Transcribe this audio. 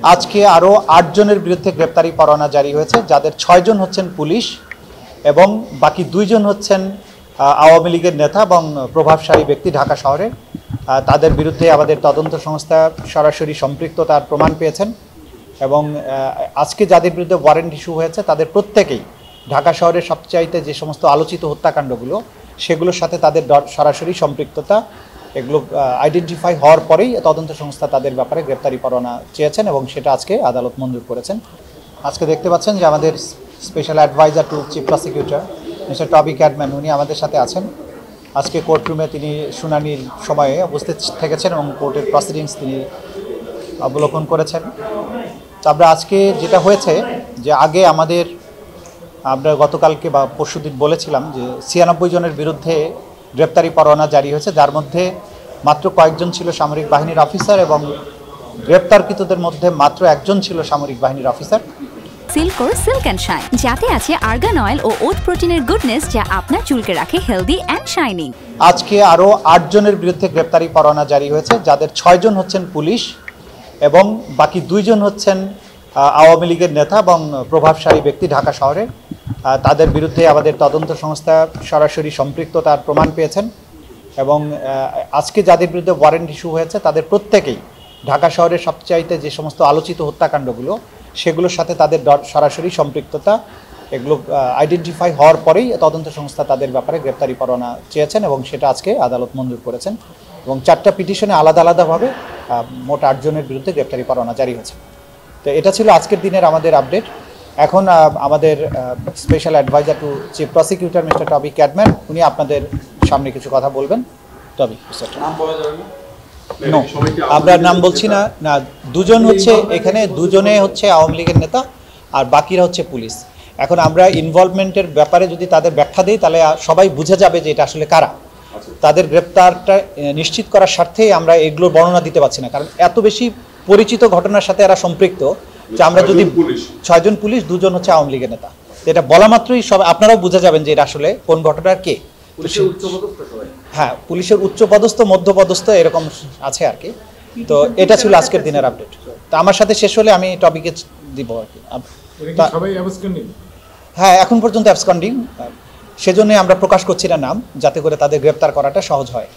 আজকে আরও 8 জনের বিরুদ্ধে গ্রেপ্তারি পরোয়ানা জারি হয়েছে, যাদের 6 জন হচ্ছেন পুলিশ এবং বাকি 2 জন হচ্ছেন আওয়ামী লীগের নেতা এবং প্রভাবশালী ব্যক্তি ঢাকা শহরে। তাদের বিরুদ্ধে আমাদের তদন্ত সংস্থা সরাসরি সম্পৃক্ততার প্রমাণ পেয়েছেন এবং আজকে যাদের বিরুদ্ধে ওয়ারেন্ট ইস্যু হয়েছে তাদের প্রত্যেকেই ঢাকা শহরের সবচাইতে যে সমস্ত আলোচিত হত্যাকাণ্ডগুলো সেগুলোর সাথে তাদের সরাসরি সম্পৃক্ততা এগুলো আইডেন্টিফাই হওয়ার পরেই তদন্ত সংস্থা তাদের ব্যাপারে গ্রেপ্তারি পরোয়ানা চেয়েছেন এবং সেটা আজকে আদালত মঞ্জুর করেছেন। আজকে দেখতে পাচ্ছেন যে আমাদের special adviser to chief prosecutor mister Toby Cadman উনি আমাদের সাথে আছেন। আজকে কোর্টরুমে তিনি শুনানির সময়ে উপস্থিত থেকেছেন এবং কোর্টের প্রসিডিংস তিনি অবলোকন করেছেন। তো আমরা আজকে যেটা হয়েছে যে আগে আমরা গতকালকে বা পরশুদিন বলেছিলাম যে 96 জনের বিরুদ্ধে গ্রেপ্তারি পরোয়ানা জারি হয়েছে, যার মধ্যে মাত্র কয়েকজন ছিল সামরিক বাহিনীর অফিসার এবং গ্রেপ্তারকৃতদের মধ্যে মাত্র একজন ছিল সামরিক বাহিনীর অফিসার। সিল্কোর সিল্ক অ্যান্ড শাইন, যাতে আছে আর্গান অয়েল ও ওট প্রোটিনের গুডনেস, যা আপনার চুলকে রাখে হেলদি অ্যান্ড শাইনিং। আজকে আরও 8 জনের বিরুদ্ধে গ্রেপ্তারি পরোয়ানা জারি হয়েছে, যাদের 6 জন হচ্ছেন পুলিশ এবং বাকি 2 জন হচ্ছেন আওয়ামী লীগের নেতা এবং প্রভাবশালী ব্যক্তি ঢাকা শহরে। তাদের বিরুদ্ধে আমাদের তদন্ত সংস্থা সরাসরি সম্পৃক্ততার প্রমাণ পেয়েছেন এবং আজকে যাদের বিরুদ্ধে ওয়ারেন্ট ইস্যু হয়েছে তাদের প্রত্যেকেই ঢাকা শহরের সবচাইতে যে সমস্ত আলোচিত হত্যাকাণ্ডগুলো সেগুলোর সাথে তাদের সরাসরি সম্পৃক্ততা এগুলো আইডেন্টিফাই হওয়ার পরেই তদন্ত সংস্থা তাদের ব্যাপারে গ্রেপ্তারি পরোয়ানা চেয়েছেন এবং সেটা আজকে আদালত মঞ্জুর করেছেন এবং 4টা পিটিশনে আলাদা আলাদাভাবে মোট 8 জনের বিরুদ্ধে গ্রেপ্তারি পরোয়ানা জারি হয়েছে। তো এটা ছিল আজকের দিনের আমাদের আপডেট। এখন আমাদের special adviser to chief prosecutor mister Toby Cadman উনি আপনাদের সামনে কিছু কথা বলবেন। টবি, আমরা নাম বলছি না, 2 জন হচ্ছে এখানে, 2 জনে হচ্ছে আওয়ামী লীগের নেতা আর বাকিরা হচ্ছে পুলিশ। এখন আমরা ইনভলভমেন্টের ব্যাপারে যদি তাদের ব্যাখ্যা দিই তাহলে সবাই বুঝে যাবে যে এটা আসলে কারা। তাদের গ্রেপ্তারটা নিশ্চিত করার স্বার্থেই আমরা এগুলোর বর্ণনা দিতে পারছি না, কারণ এত বেশি পরিচিত ঘটনার সাথে এরা সম্পৃক্ত যে আমরা যদি 6 জন পুলিশ 2 জন হচ্ছে আওয়ামী লীগের নেতা, এটা বলা মাত্রই সব আপনারাও বুঝে যাবেন যে এটা আসলে কোন ঘটনার কে। হ্যাঁ, পুলিশের উচ্চপদস্থ মধ্যপদস্থ এরকম আছে আর কি। তো এটা ছিল আজকের দিনের আপডেট। তো আমার সাথে শেষ হলে আমি টপিকে দিব আর কি। হ্যাঁ, এখন পর্যন্ত অ্যাবসকন্ডিং, সেজন্যই আমরা প্রকাশ করছি না নাম, যাতে করে তাদের গ্রেপ্তার করাটা সহজ হয়।